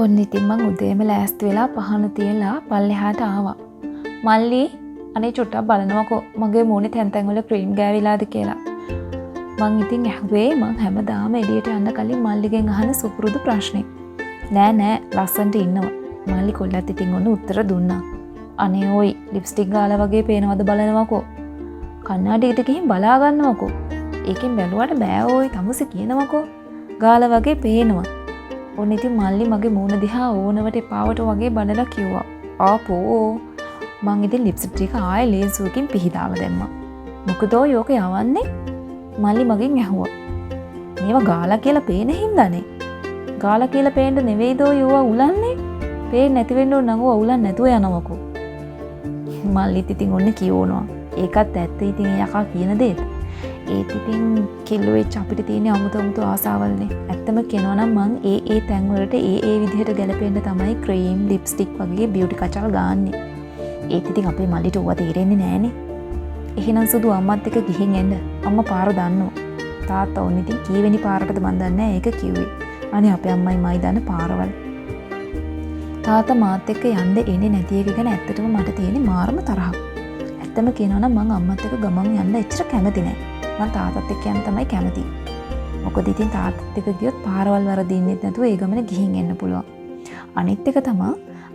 ඔන්න ඉතින් මං උදේම ලෑස්ති වෙලා පහන තියලා පල්ලෙහාට ආවා. මල්ලි අනේ චුට්ටක් බලනවකෝ මගේ මූණේ තැන් තැන් වල ක්‍රීම් ගෑවිලාද කියලා. මං ඉතින් ඇහුවේ මං හැමදාම එළියට යන්න කලින් මල්ලිගෙන් අහන සුපුරුදු ප්‍රශ්නේ. නෑ ලස්සනට ඉන්නවා. මල්ලි කොල්ලත් ඉතින් ඔන්න උත්තර දුන්නා. අනේ ඔයි ලිප්ස්ටික් ගාලා වගේ පේනවද බලනවකෝ. කන්නාඩියට ගිහින් බලා ගන්නවකෝ. ඒකෙන් බැලුවට බෑ ඔයි තමුසේ කියනවකෝ. ගාලා වගේ පේනවා. ඔන්න ඉතින් මල්ලි මගේ මූණ දිහා ඕනවට එපාවට වගේ බලලා කිව්වා. ආපෝ මං ඉතින් ලිප්ස්ටික් ආයෙ ලේන්සුවකින් පිහදාලා දැම්මා. මොකද ඔය යෝක යවන්නේ? මල්ලි මගෙන් ඇහුවා. මේවා ගාලා කියලා පේන හින්දානේ. ගාලා කියලා පේන්න නෙවෙයිද ඔය යෝවා උලන්නේ? පේන්නේ නැති වෙන්න ඕන නම් ඔය උලන්නේ නැතුව යනවකෝ. මල්ලිත් ඉතින් ඔන්න කියවනවා. ඒකත් ඇත්ත ඉතින් යකා කියන දේත්. ඒත් ඉතින් කෙල්ලෝ වෙච්ච අපිට තියෙන අමුතු ආසාවල්නේ. ඇත්තම කියනවා නම් මං ඒ තැන් වලට ඒ විදිහට ගැලපෙන්න තමයි ක්‍රීම්, ලිප්ස්ටික් වගේ බියුටි කචල් ගාන්නේ. ඒත් ඉතින් අපේ මල්ලිට ඕවා තේරෙන්නේ නෑනේ. එහෙනම් සුදු අම්මත් එක්ක ගිහින් එන්න. අම්මා පාර දන්නවා. තාත්තා ඕන ඉතින් කීවෙනි පාරටද මන් දන්නේ නෑ ඒක කිව්වේ. අනේ අපේ අම්මයි මයි දන්න පාරවල්. තාත්තා මාත් එක්ක යන්න එන්නේ නැති එක ගැන ඇත්තටම මට තියෙන මාරම තරහක්. ඇත්තම කියනවා නම් මං අම්මත් එක්ක ගමන් යන්න එච්චර කැමති නෑ. මං තාත්තත් එක්ක යන්න තමයි කැමති. මොකද ඉතින් තාත්තත් එක්ක ගියොත් පාරවල් වරදින්නෙත් නැතුව ඒ ගමන ගිහින් එන්න පුළුවන්. අනිත් එක තමයි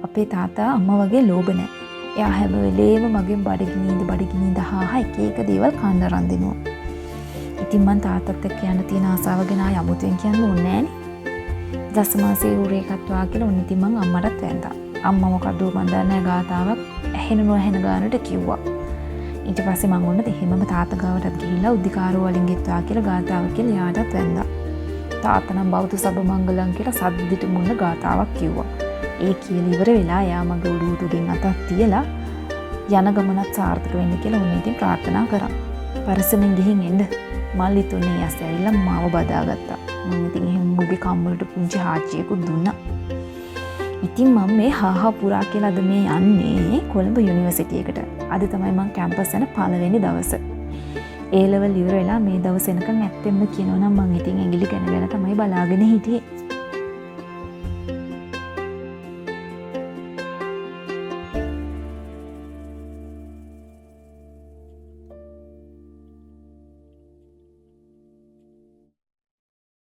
අපේ තාත්තා අම්මා වගේ ලෝභ නෑ. එයා හැම වෙලේම මගෙන් බඩගිනින්ද හා එක දේවල් කන්න රන් දෙනවා. ඉතින් මං තාත්තත් එක්ක යන්න තියෙන ආසාව ගැන ආය අමුතුවෙන් කියන්න ඕනේ නෑනේ. දසමාසේ උරේකත්වා කියලා ඔන්න ඉතින් මං අම්මටත් වැඳා. අම්මා මොකද මන් දන්නේ ගාතාවක් ඇහෙන නොඇහෙන ගානට කිව්වා. ඊට පස්සේ මං ඔන්න එහෙමම තාත්තා ගාවටත් ගිහිල්ලා උද්දිකාරෝ වලින් ගෙත්වා කියලා ගාතාවක් කියලා යාටත් වැඳා. තාත්තා නම් බෞද්ධ සබ මංගලම් කියලා සද්දිට මුන්න ගාතාවක් කිව්වා. ඒ කියලා ඉවර වෙලා යා මගේ උඩුතුගෙන් අතක් තියලා යන ගමනත් සාර්ථක වෙන්න කියලා ඔන්න ඉතින් ප්‍රාර්ථනා කරා. පරිස්සමෙන් ගිහින් එන්න. මල්ලි තුනේ යස් ඇවිල්ලා මාව බදාගත්තා. මම ඉතින් එහෙම මුගේ කම්මලට පුංචි හාච්චියකුත් දුන්නා. ඉතින් මම මේ හාහා පුරා කියලා අද මේ යන්නේ කොළඹ යුනිවර්සිටි එකට. අද තමයි මම කැම්පස් යන පළවෙනි දවස. ඒ ලෙවල් ඉවර වෙලා මේ දවස් එනකන් ඇත්තෙන්ම කියනවා නම් මම ඉතින් ඇඟිලි ගැන තමයි බලාගෙන හිටියේ.